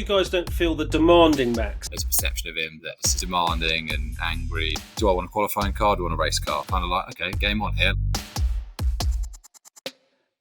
you guys don't feel the demanding Max? There's a perception of him that's demanding and angry. Do I want a qualifying car? Do I want a race car? Kind of like, okay, game on here.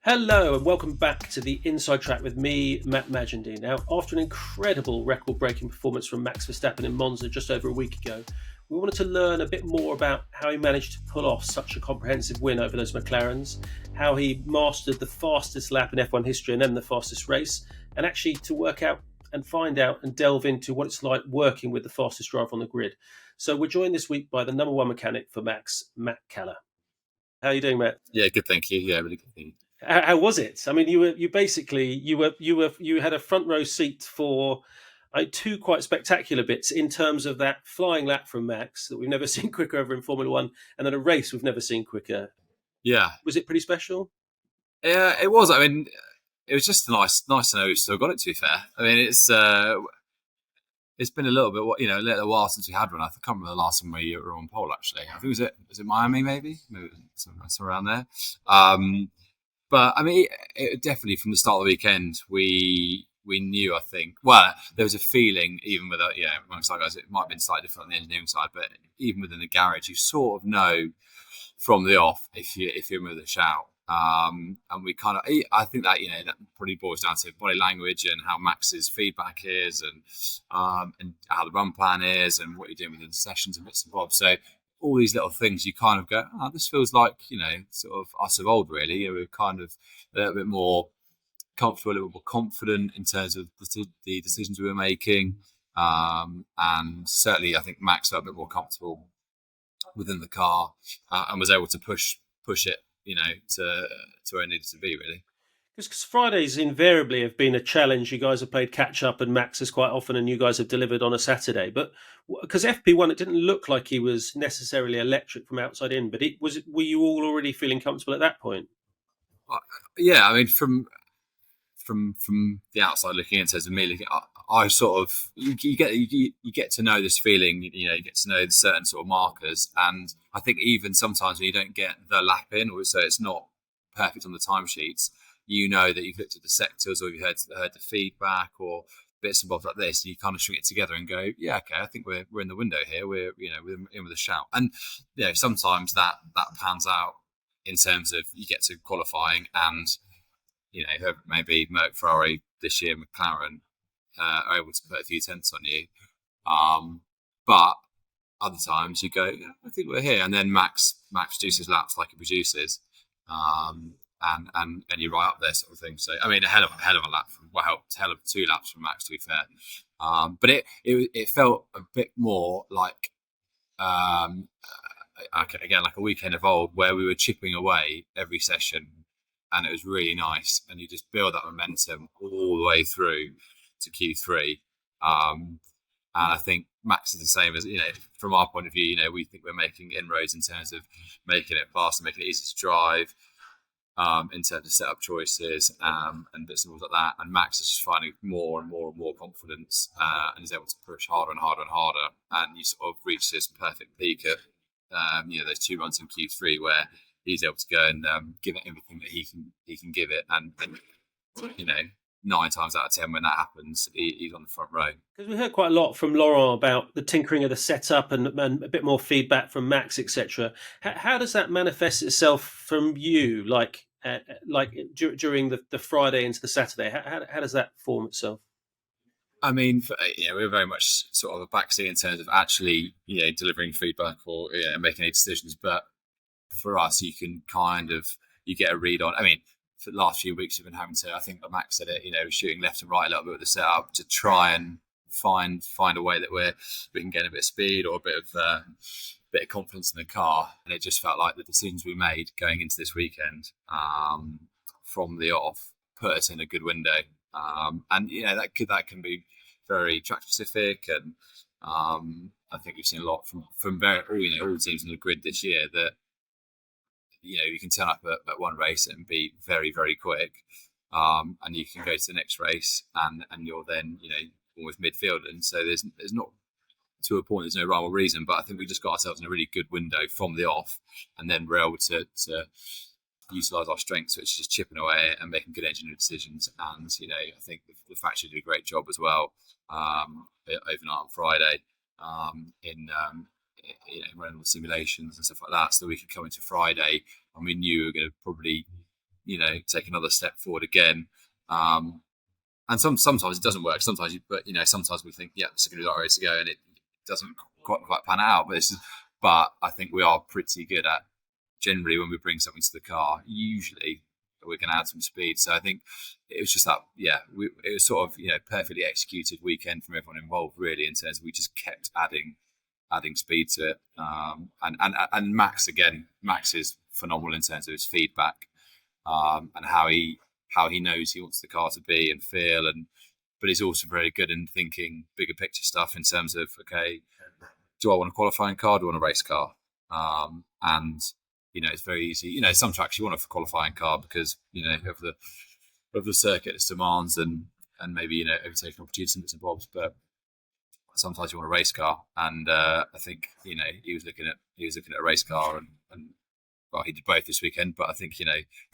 Hello and welcome back to the Inside Track with me, Matt Majendie. Now, after an incredible record-breaking performance from Max Verstappen in Monza just over a week ago, we wanted to learn a bit more about how he managed to pull off such a comprehensive win over those McLarens, how he mastered the fastest lap in F1 history and then the fastest race, and actually to work out and find out and delve into what it's like working with the fastest driver on the grid. So we're joined this week by the number one mechanic for Max, Matt Keller. How are you doing, Matt? Yeah, good, thank you. Yeah, really good, thank you. How was it? I mean, you had a front row seat for two quite spectacular bits in terms of that flying lap from Max that we've never seen quicker over in Formula One, and then a race we've never seen quicker. Yeah, was it pretty special? Yeah, it was. I mean, it was just nice to know we still got it. To be fair, I mean, it's been a little bit, a little while since we had one. I can't remember the last time we were on pole. Actually, I think was it Miami, maybe somewhere around there. But I mean, it definitely from the start of the weekend, we knew. I think. Well, there was a feeling, even with amongst our guys, it might have been slightly different on the engineering side, but even within the garage, you sort of know from the off if you're with a shout. And we kind of, I think that that probably boils down to body language and how Max's feedback is, and how the run plan is, and what you're doing within the sessions and bits and bobs. So all these little things, you kind of go, oh, this feels like sort of us of old, really. We're kind of a little bit more comfortable, a little more confident in terms of the decisions we were making, and certainly I think Max felt a bit more comfortable within the car, and was able to push it. To where it needed to be, really. Because Fridays invariably have been a challenge. You guys have played catch up, and Max is quite often, and you guys have delivered on a Saturday. But because FP1, it didn't look like he was necessarily electric from outside in. But were you all already feeling comfortable at that point? Yeah, I mean, from the outside looking in, terms of me looking, I sort of you get to know this feeling. You get to know the certain sort of markers, and I think even sometimes when you don't get the lap in, or so it's not perfect on the timesheets, that you've looked at the sectors, or you've heard the feedback, or bits and bobs like this, and you kind of string it together and go, yeah, okay, I think we're in the window here. We're we're in with a shout, and sometimes that pans out in terms of you get to qualifying, and whoever it may be, Merc, Ferrari this year, McLaren, are able to put a few tenths on you. But other times you go, yeah, I think we're here. And then Max produces laps like he produces. And you're right up there, sort of thing. So, I mean, a hell of a lap hell of 2 laps from Max, to be fair. But it felt a bit more like, again, like a weekend of old, where we were chipping away every session. And it was really nice, and you just build that momentum all the way through to Q3. And I think Max is the same as, from our point of view, we think we're making inroads in terms of making it faster, making it easy to drive, in terms of setup choices, and bits and bobs like that. And Max is just finding more and more and more confidence, and is able to push harder and harder and harder. And you sort of reach this perfect peak at, those 2 runs in Q3 where he's able to go and give it everything that he can give it, and 9 times out of 10 when that happens, he's on the front row. Because we heard quite a lot from Laurent about the tinkering of the setup and a bit more feedback from Max, etc. How does that manifest itself from you, like during the Friday into the Saturday? How does that form itself? I mean, we're very much sort of a backseat in terms of actually, delivering feedback or making any decisions, but for us, you can you get a read on. I mean, for the last few weeks, you've been having to, I think Max said it, shooting left and right a little bit with the setup to try and find a way that we can get a bit of speed or a bit of confidence in the car. And it just felt like the decisions we made going into this weekend, from the off, put us in a good window. And that can be very track specific, and I think we've seen a lot from all teams in the grid this year that. You can turn up at one race and be very, very quick, and you can go to the next race and you're then almost midfield. And so there's not, to a point, there's no rhyme or reason, but I think we just got ourselves in a really good window from the off, and then we're able to utilise our strengths, which is just chipping away and making good engineering decisions. And I think the factory did a great job as well overnight on Friday in running all the simulations and stuff like that, so that we could come into Friday and we knew we were going to probably take another step forward again. And sometimes it doesn't work. Sometimes sometimes we think, this is going to be the right way to go, and it doesn't quite pan out. But I think we are pretty good at, generally, when we bring something to the car, usually we're going to add some speed. So I think it was just that, it was sort of perfectly executed weekend from everyone involved, really, in terms of we just kept adding speed to it. And Max is phenomenal in terms of his feedback and how he knows he wants the car to be and feel, but he's also very good in thinking bigger picture stuff in terms of, okay, do I want a qualifying car? Do I want a race car? And it's very easy. Some tracks you want a qualifying car because of the circuit its demands and maybe overtaking opportunities and bits and bobs. But sometimes you want a race car, and I think he was looking at a race car, and well, he did both this weekend. But I think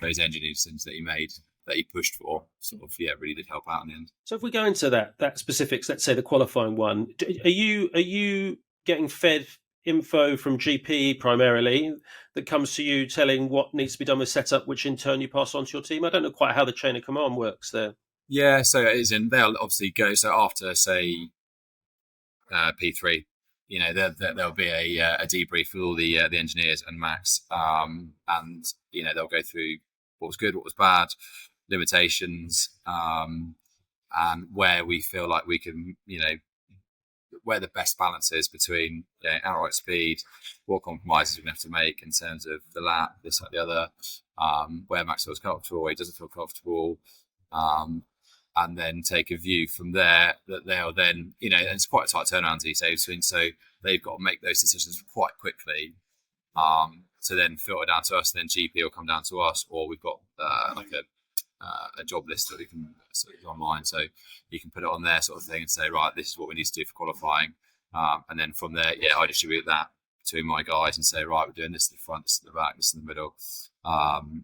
those engineering decisions that he made, that he pushed for, sort of really did help out in the end. So if we go into that specifics, let's say the qualifying one, are you getting fed info from GP primarily that comes to you telling what needs to be done with setup, which in turn you pass on to your team? I don't know quite how the chain of command works there. Yeah, so it is, and they'll obviously go. So after, say, P3, there'll be a debrief with all the engineers and Max, and they'll go through what was good, what was bad, limitations, and where we feel like we can, where the best balance is between outright speed, what compromises we're going to have to make in terms of the lap, this, like the other, where Max feels comfortable, where he doesn't feel comfortable, and then take a view from there that they'll then, and it's quite a tight turnaround these days, so they've got to make those decisions quite quickly, to then filter down to us, and then GP will come down to us, or we've got a job list that we can online, so you can put it on there, sort of thing, and say, right, this is what we need to do for qualifying, and then from there, I distribute that to my guys and say, right, we're doing this at the front, this at the back, this in the middle, and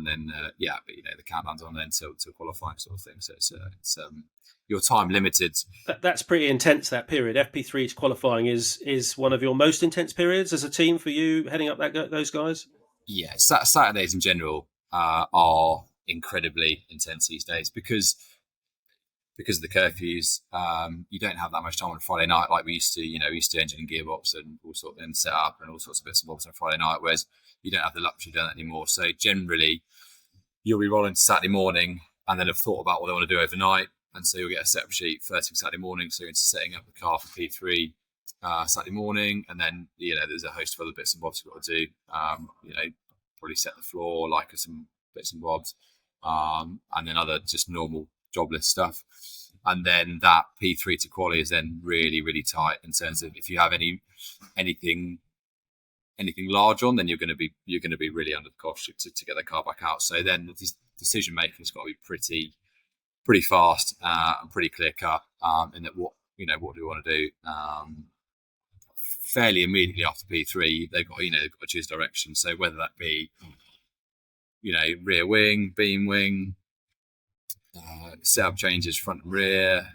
then but the countdown's on then to qualifying, sort of thing. So it's your time limited. That's pretty intense, that period. FP3 to qualifying is one of your most intense periods as a team for you, heading up those guys. Yeah, Saturdays in general are incredibly intense these days because of the curfews. You don't have that much time on Friday night like we used to. We used to engine and gearbox and all sorts and set up and all sorts of bits and bobs on Friday night, whereas you don't have the luxury of doing that anymore. So generally, you'll be rolling to Saturday morning and then have thought about what they want to do overnight, and so you'll get a setup sheet first thing Saturday morning. So you're into setting up the car for P3 Saturday morning, and then there's a host of other bits and bobs you've got to do. Probably set the floor, like some bits and bobs, and then other just normal job list stuff. And then that P3 to quali is then really, really tight in terms of if you have anything large on, then you're going to be really under the cosh to get the car back out. So then the decision making has got to be pretty fast and pretty clear cut in that what do we want to do. Fairly immediately after P3, they've got to choose direction. So whether that be rear wing, beam wing, setup changes, front and rear,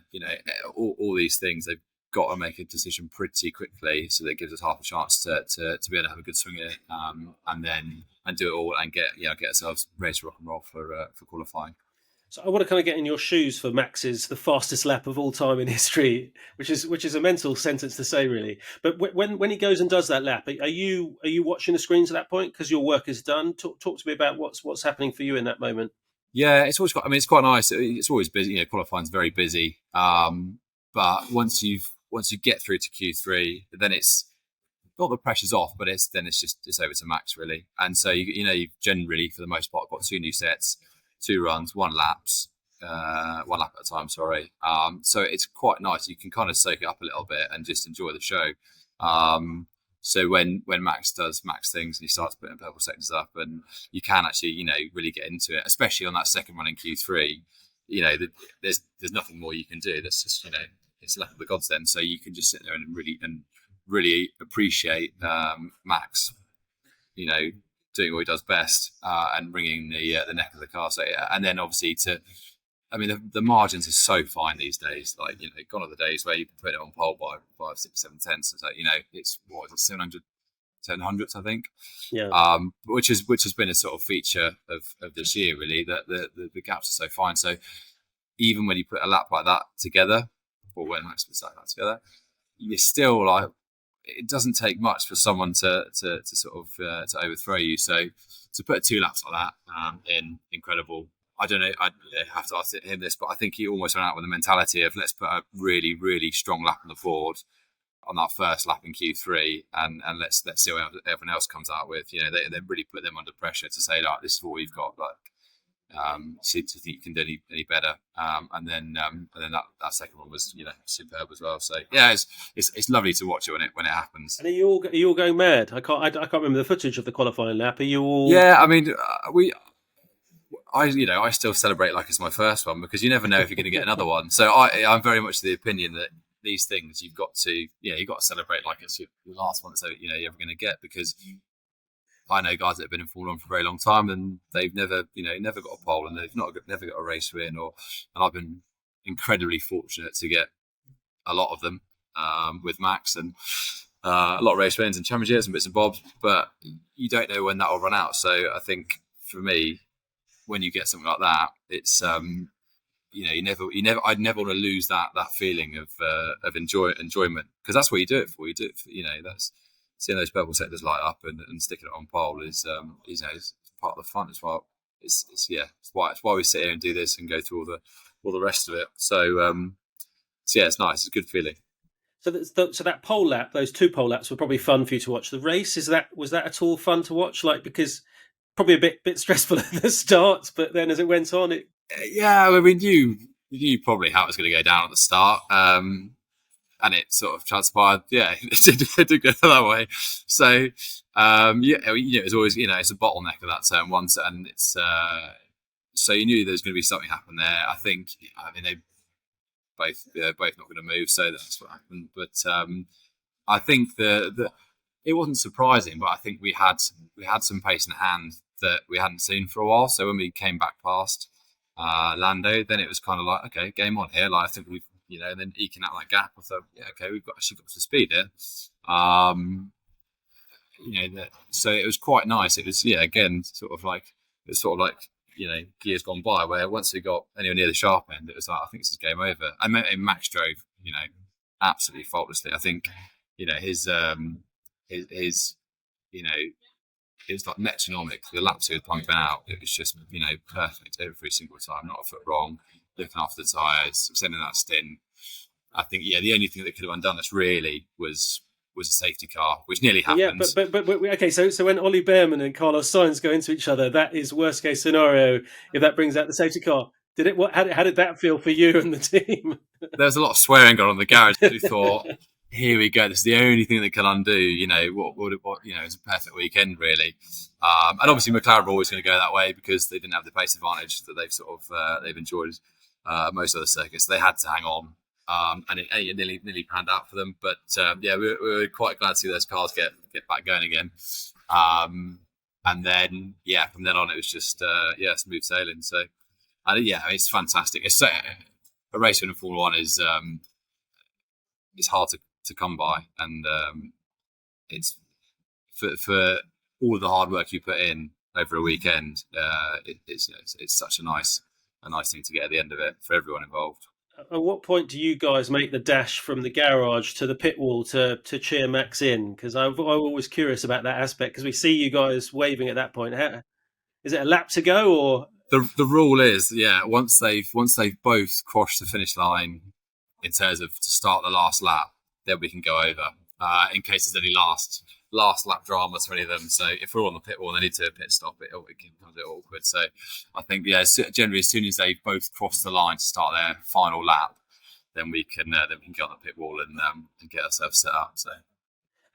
all these things, they've got to make a decision pretty quickly, so that it gives us half a chance to be able to have a good swing at it, and do it all and get ourselves ready to rock and roll for qualifying. So I want to kind of get in your shoes for Max's the fastest lap of all time in history, which is a mental sentence to say, really. But when he goes and does that lap, are you watching the screens at that point because your work is done? Talk to me about what's happening for you in that moment. Yeah, it's always it's quite nice. It's always busy. Qualifying's very busy. But once you get through to Q3, then it's not the pressure's off, but it's over to Max, really. And so you've generally, for the most part, got 2 new sets, 2 runs, 1 lap at a time. Sorry. So it's quite nice. You can kind of soak it up a little bit and just enjoy the show. So when Max does Max things and he starts putting purple sectors up, and you can actually really get into it, especially on that second run in Q3. There's nothing more you can do. That's just it's left of the gods then. So you can just sit there and really appreciate Max, doing what he does best, and bringing the neck of the car. So yeah, and then obviously the margins are so fine these days. Like, gone are the days where you can put it on pole by 5, 6, 7 tenths. So it's what is it, 700 700ths, I think. Yeah. Which has been a sort of feature of this year, really. That the gaps are so fine. So even when you put a lap like that together, or when Max puts that together, you're still like, it doesn't take much for someone to sort of to overthrow you. So to put 2 laps like that in, incredible. I don't know, I have to ask him this, but I think he almost went out with the mentality of, let's put a really, really strong lap on the board on that first lap in Q3, and let's see what everyone else comes out with. They really put them under pressure to say, like, this is what we've got. Like, see to think you can do any better. And then that second one was superb as well. So yeah, it's lovely to watch it when it happens. And are you all going mad? I can't remember the footage of the qualifying lap. Are you all? Yeah, I mean, I still celebrate like it's my first one, because you never know if you're going to get another one. So I'm very much of the opinion that these things you've got to celebrate like it's your last one that you're ever going to get, because I know guys that have been in Formula One for a very long time and they've never got a pole, and they've never got a race win, and I've been incredibly fortunate to get a lot of them with Max, and a lot of race wins and championships and bits and bobs, but you don't know when that will run out. So I think for me, when you get something like that, it's I'd never want to lose that feeling of enjoyment, because that's what you do it for. You do it for, that's seeing those purple sectors light up and sticking it on pole is is part of the fun as well. It's why we sit here and do this and go through all the rest of it. So yeah, it's nice. It's a good feeling. So that pole lap, those 2 pole laps were probably fun for you to watch. The race, was that at all fun to watch? Like, because probably a bit stressful at the start, but then as it went on, it. Yeah, I mean, you knew probably how it was going to go down at the start, and it sort of transpired. Yeah, it did go that way. So it's always it's a bottleneck of that turn one, and it's so you knew there was going to be something happen there. I mean they both not going to move, so that's what happened. But I think it wasn't surprising, but I think we had some pace in hand that we hadn't seen for a while. So when we came back past Lando, then it was kind of like, okay, game on here. Like, I think we've, and then eking out that gap. I thought, yeah, okay, we've actually got some speed here. So it was quite nice. It was, again, sort of like years gone by, where once we got anywhere near the sharp end, it was like, I think this is game over. And Max drove, absolutely faultlessly. I think, his it was like metronomic. The laps he was pumping out, it was just, perfect every single time. Not a foot wrong, looking after the tyres, sending that stint. I think, the only thing that could have undone us really was a safety car, which nearly happened. Yeah, but okay. So when Ollie Behrman and Carlos Sainz go into each other, that is worst case scenario if that brings out the safety car. Did it? How did that feel for you and the team? There was a lot of swearing going on in the garage. We thought, here we go. This is the only thing that can undo. It's a perfect weekend, really. And obviously, McLaren were always going to go that way because they didn't have the pace advantage that they've enjoyed most of the circuits. So they had to hang on, and it nearly panned out for them. But we were quite glad to see those cars get back going again. And then from then on, it was just smooth sailing. So it's fantastic. It's a race in Formula One is it's hard to come by, and it's for all of the hard work you put in over a weekend. It's such a nice thing to get at the end of it for everyone involved. At what point do you guys make the dash from the garage to the pit wall to cheer Max in? Because I'm always curious about that aspect, because we see you guys waving at that point. Is it a lap to go, or the rule is once they've both crossed the finish line in terms of to start the last lap, then we can go over in case there's any last lap dramas for any of them. So if we're all on the pit wall and they need to pit stop, it becomes a bit awkward. So I think generally as soon as they both cross the line to start their final lap, then we can get on the pit wall and get ourselves set up. So.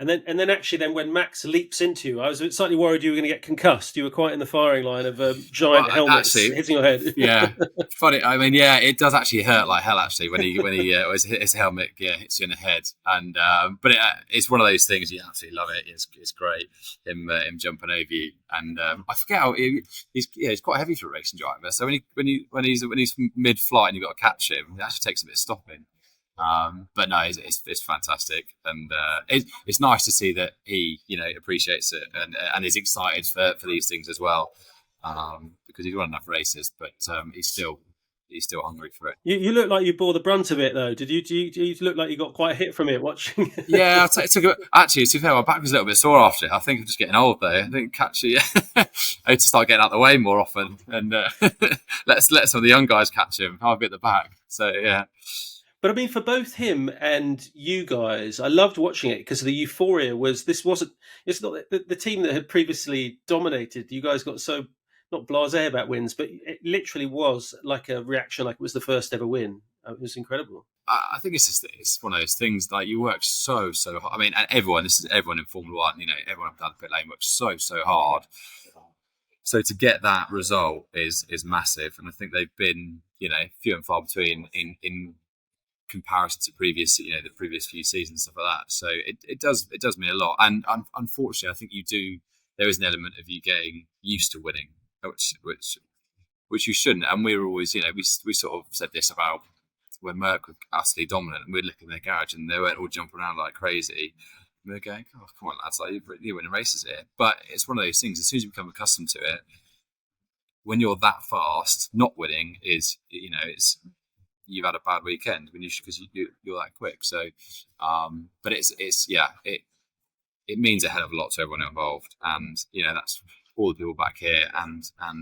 And then actually, then when Max leaps into you, I was slightly worried you were going to get concussed. You were quite in the firing line of Well, giant helmets actually, hitting your head. yeah, funny. I mean, yeah, it does actually hurt like hell. Actually, when he his helmet hits you in the head, and but it's one of those things you absolutely love it. It's great him jumping over you, and I forget how he's quite heavy for a racing driver. So when he's mid flight and you've got to catch him, it actually takes a bit of stopping. But no, it's fantastic, and it's nice to see that he appreciates it and is excited for these things as well, because he's won enough races, but he's still hungry for it. You look like you bore the brunt of it, though. Did you? Do you look like you got quite a hit from it watching? Yeah, actually, to be fair, my back was a little bit sore after it. I think I'm just getting old, though. I think catch it. I need to start getting out of the way more often, and let some of the young guys catch him. I'll be at the back. So yeah. But I mean, for both him and you guys, I loved watching it because the euphoria was. It's not the team that had previously dominated. You guys got so not blasé about wins, but it literally was like a reaction, like it was the first ever win. It was incredible. I think it's one of those things like you work so hard. I mean, and everyone in Formula One. Everyone down the pit lane works so hard. So to get that result is massive, and I think they've been few and far between in comparison to the previous few seasons, stuff like that. So it does mean a lot. And unfortunately, I think there is an element of you getting used to winning, which you shouldn't. And we were always, we sort of said this about when Merck was utterly dominant, and we'd look in their garage and they weren't all jumping around like crazy. And we were going, oh, come on, lads, like you're winning races here. But it's one of those things. As soon as you become accustomed to it, when you're that fast, not winning is, it's you've had a bad weekend because you're that quick. So, but it means a hell of a lot to everyone involved, and that's all the people back here and at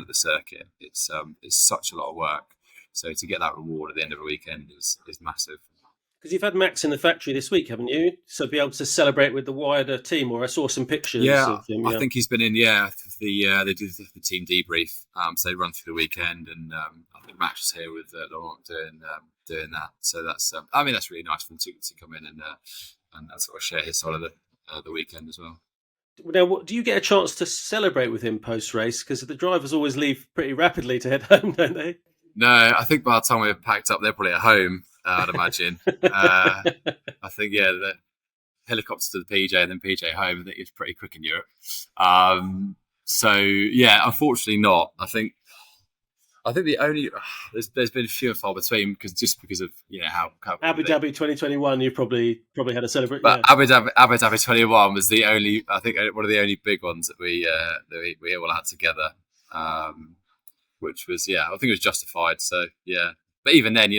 the circuit. It's such a lot of work. So to get that reward at the end of a weekend is massive. Because you've had Max in the factory this week, haven't you? So be able to celebrate with the wider team, or I saw some pictures. Yeah, of him, I think he's been in. Yeah, they do the team debrief. So they run through the weekend, and I think Max is here with Laurent doing that. So that's that's really nice for him to come in and sort of share his side of the weekend as well. Now, do you get a chance to celebrate with him post race? Because the drivers always leave pretty rapidly to head home, don't they? No, I think by the time we're packed up, they're probably at home. I'd imagine. I think the helicopter to the PJ and then PJ home. I think it's pretty quick in Europe. So yeah, unfortunately not. I think the only there's been few and far between because of how Abu Dhabi 2021. You probably had a celebration. But yeah. Abu Dhabi 21 was the only, I think, one of the only big ones that we all had together. Which was I think it was justified. So yeah, but even then,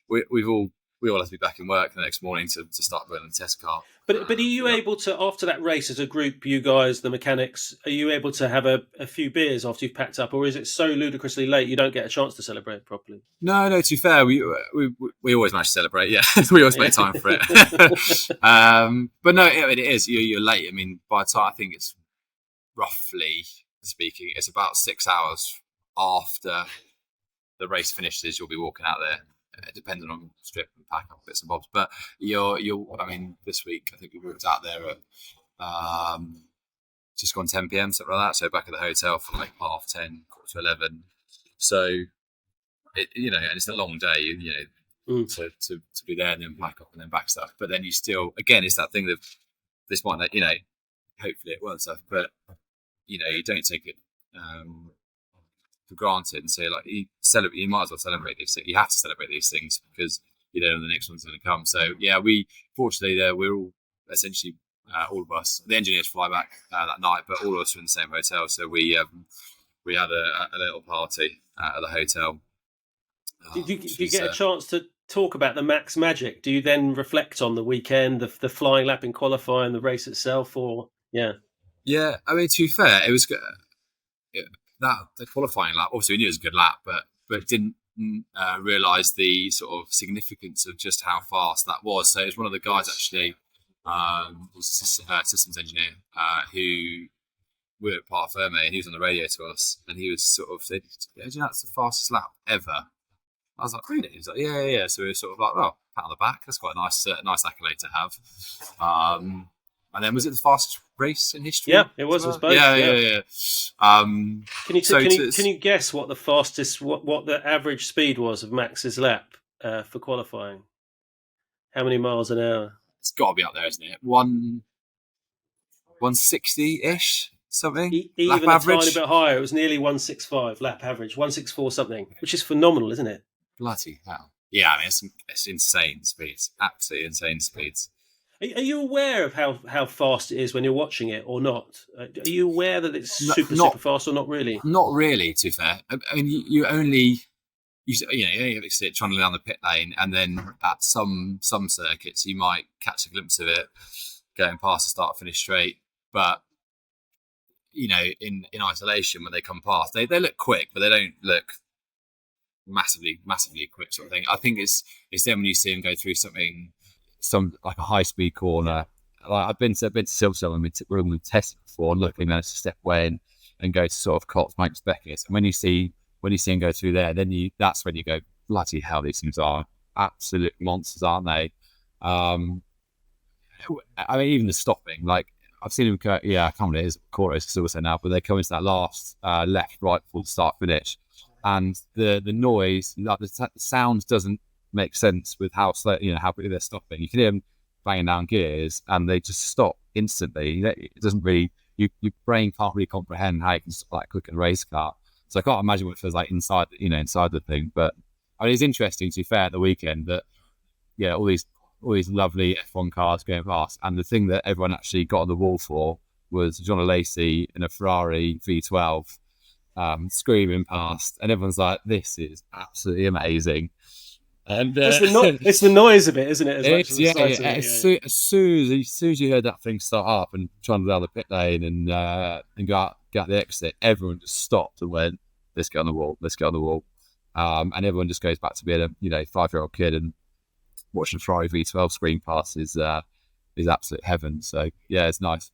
we all have to be back in work the next morning to start building the test car. But are you able to, after that race as a group, you guys, the mechanics, are you able to have a few beers after you've packed up, or is it so ludicrously late you don't get a chance to celebrate properly? No. To be fair, we always manage to celebrate. Yeah, we always make time for it. But no, it is. You're late. I mean, by the time I think it's roughly speaking, it's about 6 hours after the race finishes, you'll be walking out there, depending on strip and pack up bits and bobs. But I mean, this week I think we walked out there at just gone 10 p.m. something like that. So back at the hotel for like 10:30, 11:15. So and it's a long day, to be there and then pack up and then back stuff. But then you still, again, it's that thing that this might not, hopefully it won't stuff, but you don't take it for granted, and say like you might as well celebrate these things. You have to celebrate these things because the next one's going to come. So yeah, we fortunately we're all essentially all of us, the engineers fly back that night, but all of us are in the same hotel. So we had a little party at the hotel. Did you get a chance to talk about the Max magic? Do you then reflect on the weekend, the flying lap in qualifying, the race itself, or yeah? Yeah, I mean, to be fair, it was good. The qualifying lap, obviously we knew it was a good lap, but didn't realise the sort of significance of just how fast that was. So it was one of the guys actually, was a systems engineer who worked at Part Ferme, and he was on the radio to us, and he was sort of said, that's the fastest lap ever. I was like, really? He was like, yeah. So we were sort of like, well, pat on the back. That's quite a nice accolade to have. And then was it the fastest race in history? Yeah, it was As us well? both. Yeah. Can you So can you guess what the fastest what the average speed was of Max's lap for qualifying? How many miles an hour? it's got to be up there, isn't it? 160 ish something lap Even a tiny average. bit higher. It was nearly 165 lap average, 164 something, which is phenomenal, isn't it? Bloody hell! Yeah, I mean it's insane speeds, absolutely insane speeds. Are you aware of how fast it is when you're watching it, or not? Are you aware that it's No, super fast, or not really? not really. To be fair, I mean you only you only have to sit trundling down the pit lane, and then at some circuits you might catch a glimpse of it going past the start finish straight, but in isolation when they come past, they look quick, but they don't look massively quick sort of thing. I think it's then when you see them go through some like a high speed corner. Like I've been to Silverstone when we've tested before, and look, we managed to step away and go to sort of Cox, Max Beckett. And when you see him go through there, then that's when you go, bloody hell, these things are absolute monsters, aren't they? I mean, even the stopping, like I've seen him go, yeah, I can't remember it is quarter Silverstone now, but they come into that last left, right full start finish, and the noise, like the sound doesn't make sense with how slow, how quickly they're stopping. You can hear them banging down gears, and they just stop instantly. It doesn't really, your brain can't really comprehend how you can stop that quick in a race car. So I can't imagine what it feels like inside the thing. But I mean, it's interesting, to be fair, at the weekend that all these lovely F1 cars going past, and the thing that everyone actually got on the wall for was John Lacey in a Ferrari V12 screaming past, and everyone's like, "This is absolutely amazing." And it's the noise of it, isn't it? As much as the size of it. As soon as you heard that thing start up and trying to down the pit lane and go out the exit, everyone just stopped and went, "Let's get on the wall. Let's get on the wall." And everyone just goes back to being a 5-year-old kid, and watching Ferrari V12 screen pass is absolute heaven. So yeah, it's nice.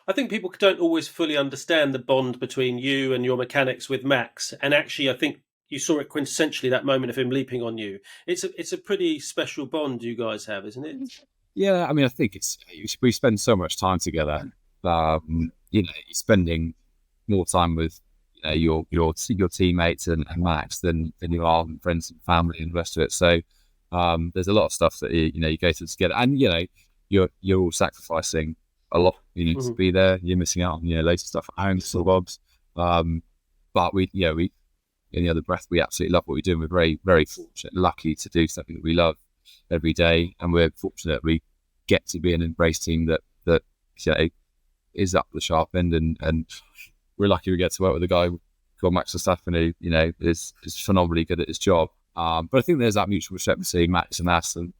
I think people don't always fully understand the bond between you and your mechanics with Max, and actually, I think you saw it quintessentially, that moment of him leaping on you. It's a pretty special bond you guys have, isn't it? Yeah, I mean, I think we spend so much time together. You're spending more time with your teammates and Max than you are with friends and family and the rest of it. So there's a lot of stuff that you go through together, and you're all sacrificing a lot. You need to be there. You're missing out on later stuff at home, sort of bobs. But we in the other breath, we absolutely love what we do. And we're very, very fortunate, lucky to do something that we love every day, and we're fortunate we get to be an embrace team that is up the sharp end, and we're lucky we get to work with a guy called Max Verstappen who is phenomenally good at his job. But I think there's that mutual respect between Max and us, and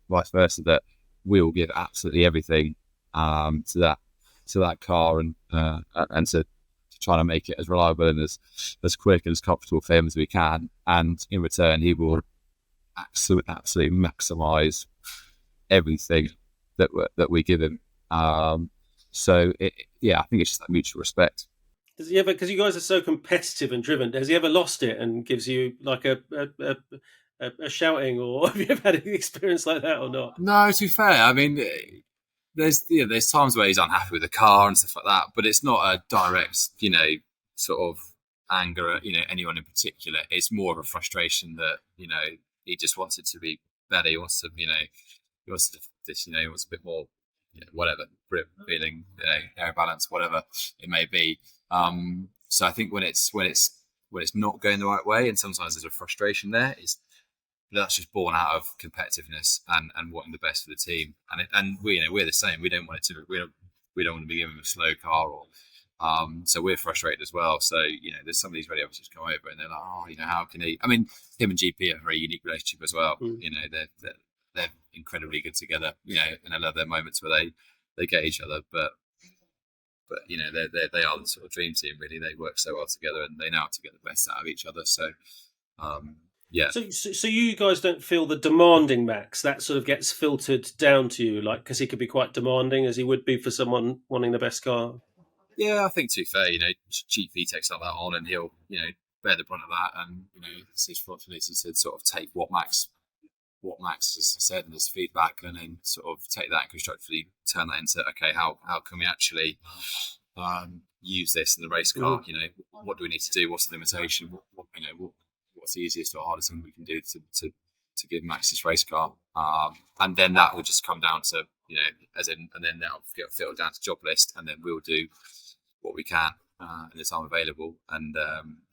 vice versa, that we'll give absolutely everything to that car and to trying to make it as reliable and as quick and as comfortable for him as we can. And in return, he will absolutely maximise everything that we give him. So I think it's just that mutual respect. Does he ever, because you guys are so competitive and driven, has he ever lost it and gives you like a shouting, or have you ever had an experience like that or not? No, to be fair, I mean, there's times where he's unhappy with the car and stuff like that, but it's not a direct, sort of anger at, anyone in particular. It's more of a frustration that, he just wants it to be better. He wants to, he wants a bit more, whatever, grip, feeling, air balance, whatever it may be. So I think when it's not going the right way, and sometimes there's a frustration there, that's just born out of competitiveness and wanting the best for the team. And we're the same. We don't want it to. We don't want to be given a slow car, or so we're frustrated as well. So there's some of these radio officers come over and they're like, oh, how can he? I mean, him and GP have a very unique relationship as well. They're incredibly good together. And I love their moments where they get each other, but they are the sort of dream team. Really, they work so well together, and they know how to get the best out of each other. So. Yeah. So you guys don't feel the demanding Max that sort of gets filtered down to you, like, because he could be quite demanding as he would be for someone wanting the best car. Yeah, I think, to be fair, GP takes all that on, and he'll bear the brunt of that, and as his responsibility to sort of take what Max what Max has said and his feedback, and then sort of take that and constructively turn that into, okay, how can we actually use this in the race car? You know, what do we need to do? What's the limitation? What's the easiest or hardest thing we can do to give Max this race car? And then that will just come down to, you know, and then that'll get filtered down to job list, and then we'll do what we can in the time available, and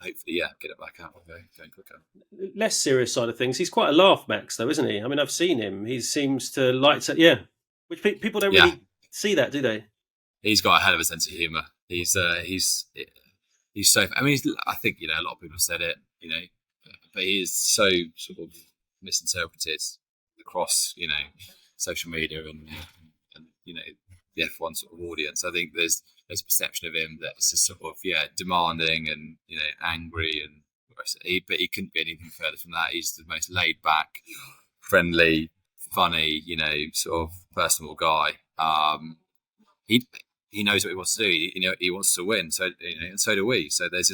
hopefully, get it back out going quicker. Less serious side of things. He's quite a laugh, Max, though, isn't he? I mean, I've seen him. He seems to like to, which people don't really see that, do they? He's got a hell of a sense of humour. He's so. I mean, I think, you know, a lot of people have said it, you know, but he is so sort of misinterpreted across, you know, social media and you know, the F1 sort of audience. I think there's a perception of him that's just sort of demanding and, you know, angry, and but he couldn't be anything further from that. He's the most laid back, friendly, funny, you know, sort of personal guy. He knows what he wants to do. You know, he wants to win. So, you know, and so do we. So there's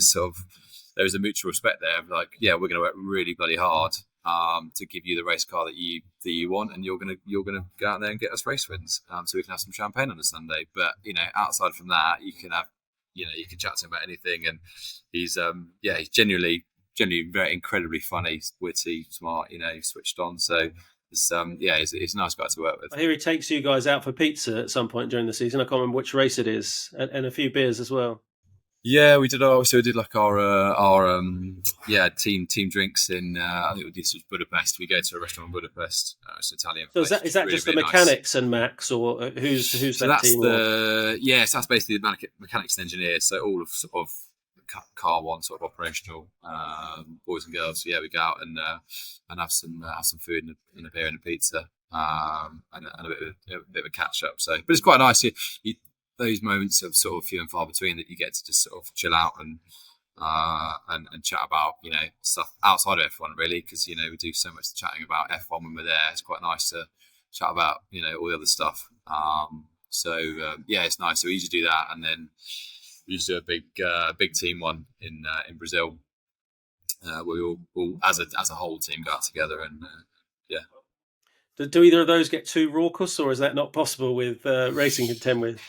a mutual respect there of like, we're going to work really bloody hard to give you the race car that you want, and you're gonna go out there and get us race wins, so we can have some champagne on a Sunday. But, you know, outside from that, you can chat to him about anything, and he's genuinely very incredibly funny, witty, smart, you know, switched on. So it's a nice guy to work with. I hear he takes you guys out for pizza at some point during the season. I can't remember which race it is, and a few beers as well. Yeah, we did. We did like our team drinks in. I think this was Budapest. We go to a restaurant in Budapest. It's Italian. So is that really, just the mechanics and Max, or who's so that that's team? So that's basically the mechanics and engineers. So all of sort of car one sort of operational boys and girls. So we go out and have some food and a beer and a pizza, and a bit of a catch up. So, but it's quite nice. Those moments of sort of few and far between that you get to just sort of chill out and chat about, you know, stuff outside of F1 really, because, you know, we do so much chatting about F1 when we're there. It's quite nice to chat about, you know, all the other stuff. It's nice. So we usually do that, and then we usually do a big team one in Brazil, where we all as a whole team go out together and Do either of those get too raucous, or is that not possible with racing contend with?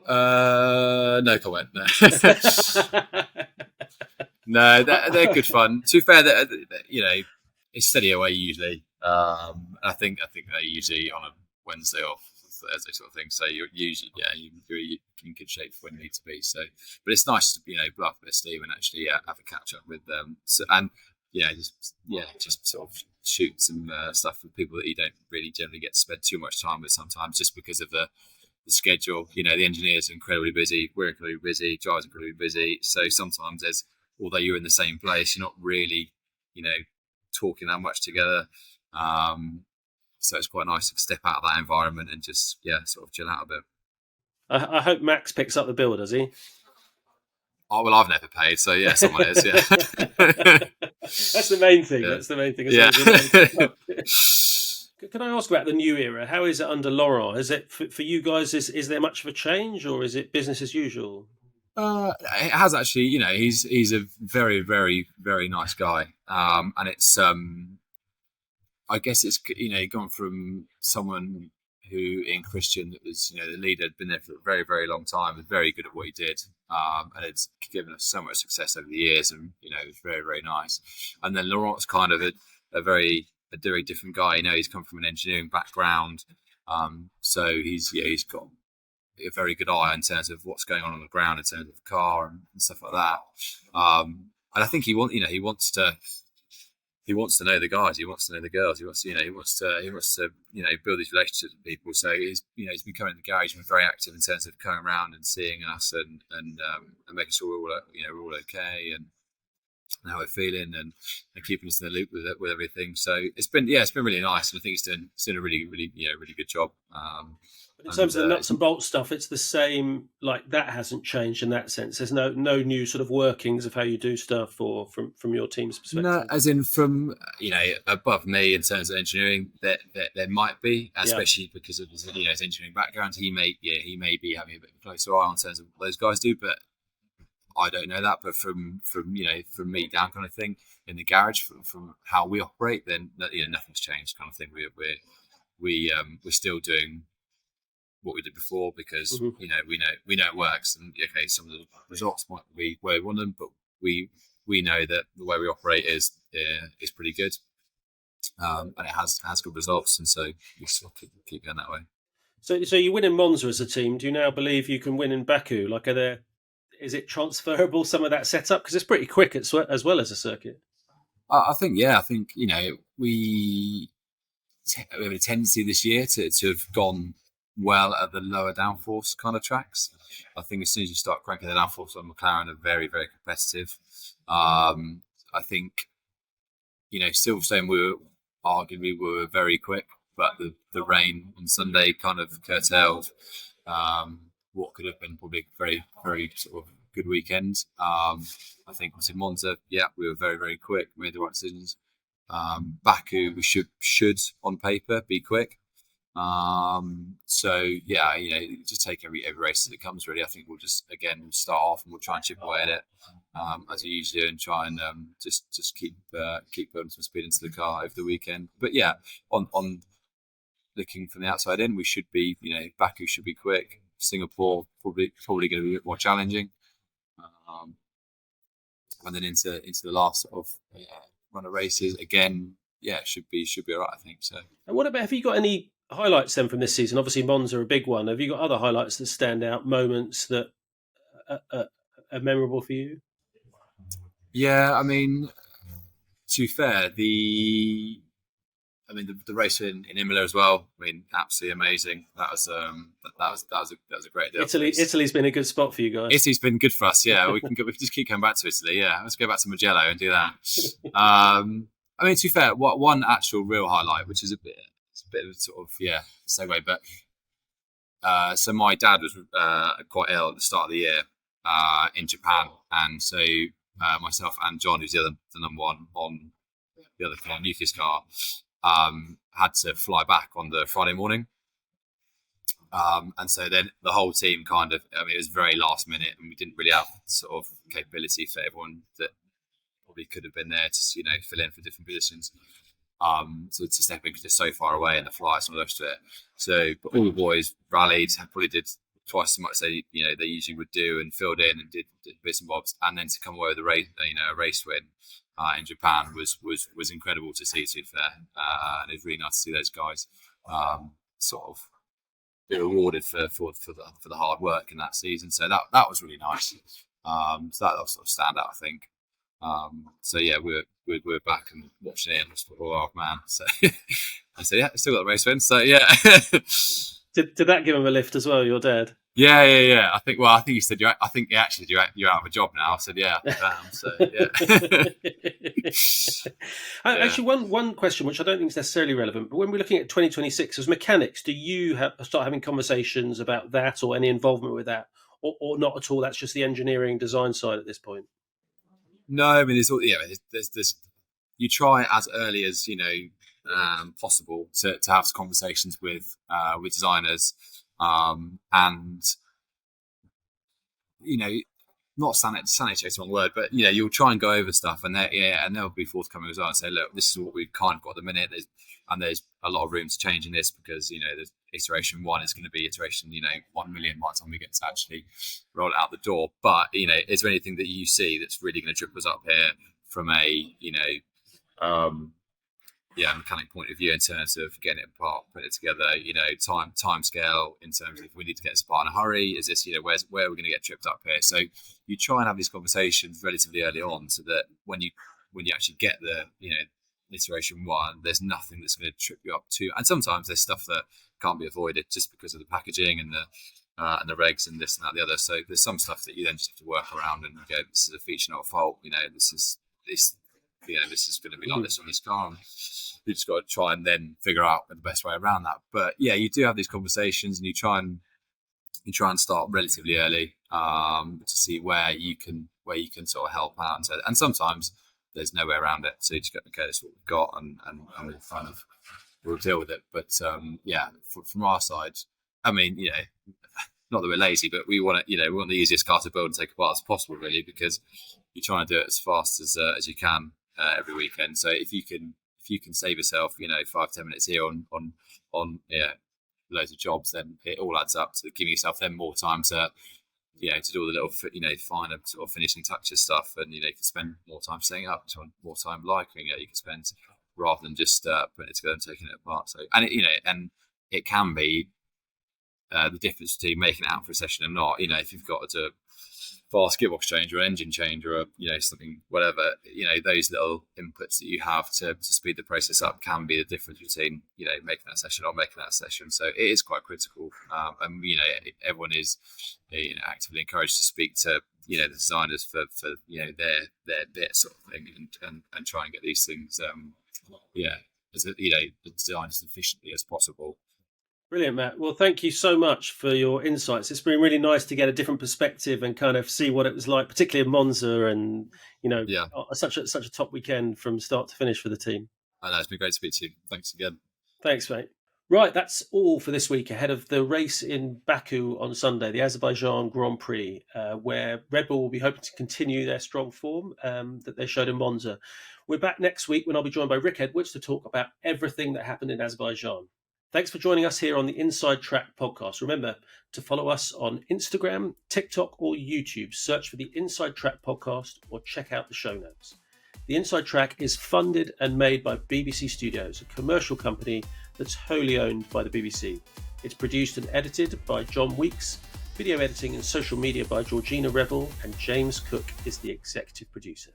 No comment. No, no, they're good fun. To be fair, you know, it's steady away usually. I think they're usually on a Wednesday or Thursday sort of thing. So you're usually you're in good shape for when you need to be. So, but it's nice to, you know, blow up a bit of steam and actually have a catch up with them. So, and just sort of shoot some stuff with people that you don't really generally get to spend too much time with sometimes, just because of the schedule. You know, the engineers are incredibly busy, we're incredibly busy, drivers are incredibly busy. So sometimes although you're in the same place, you're not really, you know, talking that much together. So it's quite nice to step out of that environment and just sort of chill out a bit. I hope Max picks up the bill, does he? Oh, well, I've never paid, so someone is. Yeah, that's the main thing. That's the main thing. Can I ask about the new era? How is it under Laurent? Is it for you guys? Is there much of a change, or is it business as usual? It has actually. You know, he's a very, very, very nice guy, and it's. I guess it's, you know, gone from someone who in Christian that was, you know, the leader, had been there for a very, very long time, was very good at what he did, and it's given us so much success over the years, and, you know, it was very, very nice. And then Laurent's kind of a very different guy. You know, he's come from an engineering background, so he's got a very good eye in terms of what's going on the ground in terms of the car and stuff like that. And I think he wants to know the guys. He wants to know the girls. He wants to you know, build these relationships with people. So he's been coming in the garage and very active in terms of coming around and seeing us and making sure we're all okay and how we're feeling and keeping us in the loop with everything. So it's been really nice, and I think he's doing a really, really, you know, really good job. But in terms of the nuts and bolts stuff, it's the same. Like, that hasn't changed in that sense. There's no new sort of workings of how you do stuff, or from your team's perspective. No, as in from, you know, above me in terms of engineering, there might be, especially because of his, you know, his engineering background. He may be having a bit of a closer eye on terms of what those guys do, but I don't know that, but from from me down kind of thing in the garage, from how we operate, then nothing's changed kind of thing. We're still doing what we did before because Mhm. we know it works, and okay, some of the results might be where we want them, but we know that the way we operate is pretty good, and it has good results, and so we still keep going that way. So you win in Monza as a team. Do you now believe you can win in Baku? Like, is it transferable, some of that setup? Because it's pretty quick as well as a circuit. I think we have a tendency this year to have gone well at the lower downforce kind of tracks. I think as soon as you start cranking the downforce on McLaren, are very, very competitive. I think, Silverstone, we were very quick, but the rain on Sunday kind of curtailed what could have been probably a very, very sort of good weekend. I think in Monza, we were very, very quick, made the right decisions. Baku, we should on paper be quick. Just take every race as it comes. Really, I think we'll just start off and we'll try and chip away at it as we usually do, and try and just keep building some speed into the car over the weekend. But on looking from the outside in, we should be, Baku should be quick. Singapore probably going to be a bit more challenging, and then into the last sort of run of races again. Should be all right, I think so. And what about, have you got any highlights then from this season? Obviously, Monza are a big one. Have you got other highlights that stand out, moments that are memorable for you? Yeah, I mean, to be fair, the race in Imola as well. I mean, absolutely amazing. That was a great deal. Italy's been a good spot for you guys. Italy's been good for us. Yeah, we can just keep coming back to Italy. Yeah, let's go back to Mugello and do that. I mean, to be fair, one actual real highlight, which is a bit of sort of segue, but so my dad was quite ill at the start of the year in Japan, and so myself and John, who's the number one on the other car, Nuki's car, had to fly back on the Friday morning. And so then the whole team it was very last minute, and we didn't really have sort of capability for everyone that probably could have been there to, fill in for different positions. So to step in because it's so far away and the flights and all the rest of it. So, but all the boys rallied, probably did twice as much as they usually would do, and filled in and did bits and bobs, and then to come away with a race win in Japan was incredible to see. To be fair, and it's really nice to see those guys sort of be rewarded for the hard work in that season. So that was really nice. So that sort of stand out, I think. We're back and watching it, and just thought, oh man. So I said, still got the race win. So Did that give him a lift as well, your dad? Yeah. I think he said you're out of a job now. I said, yeah. So Actually, one question which I don't think is necessarily relevant, but when we're looking at 2026 as mechanics, do you start having conversations about that or any involvement with that, or not at all? That's just the engineering design side at this point. No, I mean, there's you try as early as possible to have conversations with designers, and not sanitize is the wrong word, but you'll try and go over stuff, and they'll be forthcoming as well and say, look, this is what we've kind of got at the minute, there's a lot of room to change in this because there's iteration 1 is going to be iteration 1 million by the time we get to actually roll it out the door. But is there anything that you see that's really going to trip us up here from a mechanic point of view in terms of getting it apart, putting it together, time scale in terms of if we need to get this apart in a hurry, is this, where are we going to get tripped up here? So you try and have these conversations relatively early on so that when you actually get the, iteration 1, there's nothing that's going to trip you up too. And sometimes there's stuff that can't be avoided just because of the packaging and the regs and this and that, the other. So there's some stuff that you then just have to work around and go, this is a feature, not a fault. This is going to be like this on this car. And you just got to try and then figure out the best way around that. But you do have these conversations, and you try and start relatively early to see where you can sort of help out. And sometimes there's no way around it. So you just go, okay, that's what we've got, and we'll deal with it. But from our side, I mean, not that we're lazy, but we want to, we want the easiest car to build and take apart as possible, really, because you're trying to do it as fast as you can every weekend. So if you can save yourself, 5-10 minutes here on loads of jobs, then it all adds up to giving yourself then more time to to do all the little finer sort of finishing touches stuff, and you can spend more time setting up, more time liking it. You can spend rather than just putting it together and taking it apart. So and it can be the difference between making it out for a session and not. If you've got to fast gearbox change or an engine change or something, whatever, those little inputs that you have to speed the process up can be the difference between making that session or making that session. So it is quite critical, and everyone is actively encouraged to speak to the designers for their sort of thing, and try and get these things designed as efficiently as possible. Brilliant, Matt. Well, thank you so much for your insights. It's been really nice to get a different perspective and kind of see what it was like, particularly in Monza, and such a top weekend from start to finish for the team. I know, it's been great to speak to you. Thanks again. Thanks, mate. Right, that's all for this week ahead of the race in Baku on Sunday, the Azerbaijan Grand Prix, where Red Bull will be hoping to continue their strong form that they showed in Monza. We're back next week when I'll be joined by Rick Edwards to talk about everything that happened in Azerbaijan. Thanks for joining us here on the Inside Track podcast. Remember to follow us on Instagram, TikTok, or YouTube. Search for the Inside Track podcast or check out the show notes. The Inside Track is funded and made by BBC Studios, a commercial company that's wholly owned by the BBC. It's produced and edited by John Weeks, video editing and social media by Georgina Revel, and James Cook is the executive producer.